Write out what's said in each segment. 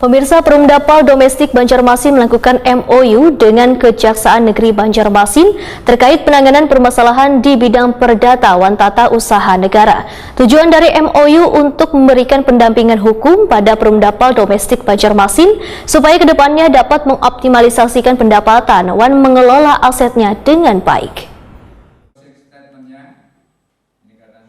Pemirsa, Perumdapal Domestik Banjarmasin melakukan MOU dengan Kejaksaan Negeri Banjarmasin terkait penanganan permasalahan di bidang perdata Tata Usaha Negara. Tujuan dari MOU untuk memberikan pendampingan hukum pada Perumdapal Domestik Banjarmasin supaya kedepannya dapat mengoptimalisasikan pendapatan dan mengelola asetnya dengan baik.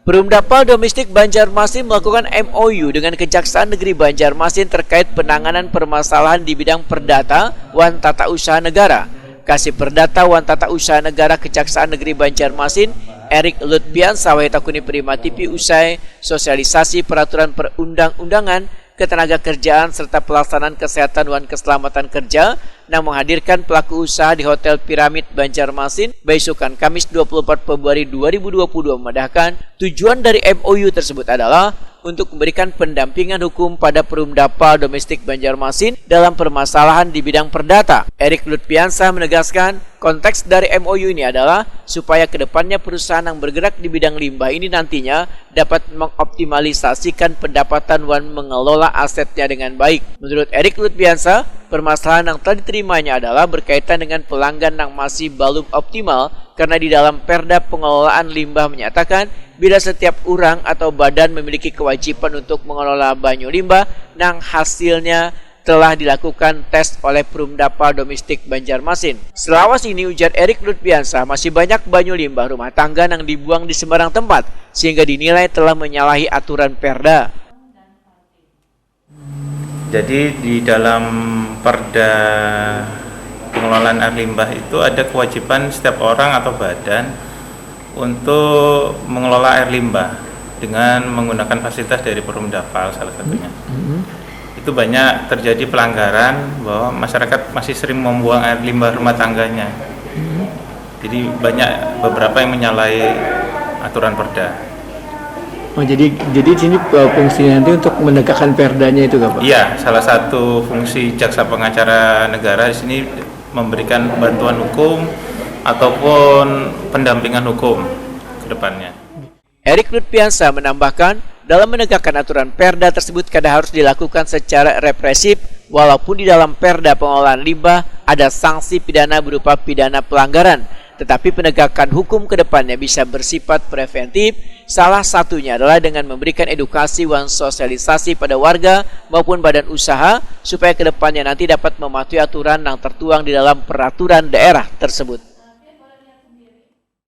Perumdapal Domestik Banjarmasin melakukan MOU dengan Kejaksaan Negeri Banjarmasin terkait penanganan permasalahan di bidang perdata Tata Usaha Negara. Kasih Perdata Tata Usaha Negara Kejaksaan Negeri Banjarmasin, Erik Lutbian Sawaitakuni Prima TV usai sosialisasi peraturan perundang-undangan ketenaga kerjaan serta pelaksanaan kesehatan dan keselamatan kerja yang menghadirkan pelaku usaha di Hotel Piramid Banjarmasin besokan Kamis 24 Februari 2022 memandahkan tujuan dari MOU tersebut adalah untuk memberikan pendampingan hukum pada Perumdapal Domestik Banjarmasin dalam permasalahan di bidang perdata. Erik Lutbiansah menegaskan konteks dari MOU ini adalah supaya kedepannya perusahaan yang bergerak di bidang limbah ini nantinya dapat mengoptimalisasikan pendapatan dan mengelola asetnya dengan baik. Menurut Erik Lutbiansah, permasalahan yang telah diterimanya adalah berkaitan dengan pelanggan yang masih belum optimal karena di dalam Perda Pengelolaan Limbah menyatakan bila setiap orang atau badan memiliki kewajiban untuk mengelola banyu limbah yang hasilnya telah dilakukan tes oleh Perumdapal Domestik Banjarmasin. Selawas ini, ujar Erik Lutbiansah, masih banyak banyu limbah rumah tangga yang dibuang di sembarang tempat sehingga dinilai telah menyalahi aturan Perda. Jadi di dalam Perda Pengelolaan Air Limbah itu ada kewajiban setiap orang atau badan untuk mengelola air limbah dengan menggunakan fasilitas dari Perumdapal salah satunya. Itu banyak terjadi pelanggaran bahwa masyarakat masih sering membuang air limbah rumah tangganya. Jadi banyak beberapa yang menyalahi aturan Perda. Oh, jadi sini fungsinya nanti untuk menegakkan perdanya itu, Pak? Iya, salah satu fungsi jaksa pengacara negara di sini memberikan bantuan hukum ataupun pendampingan hukum ke depannya. Erik Lutbiansah menambahkan, dalam menegakkan aturan Perda tersebut kadang harus dilakukan secara represif, walaupun di dalam Perda Pengelolaan Limbah ada sanksi pidana berupa pidana pelanggaran. Tetapi penegakan hukum ke depannya bisa bersifat preventif, salah satunya adalah dengan memberikan edukasi dan sosialisasi pada warga maupun badan usaha supaya ke depannya nanti dapat mematuhi aturan yang tertuang di dalam peraturan daerah tersebut.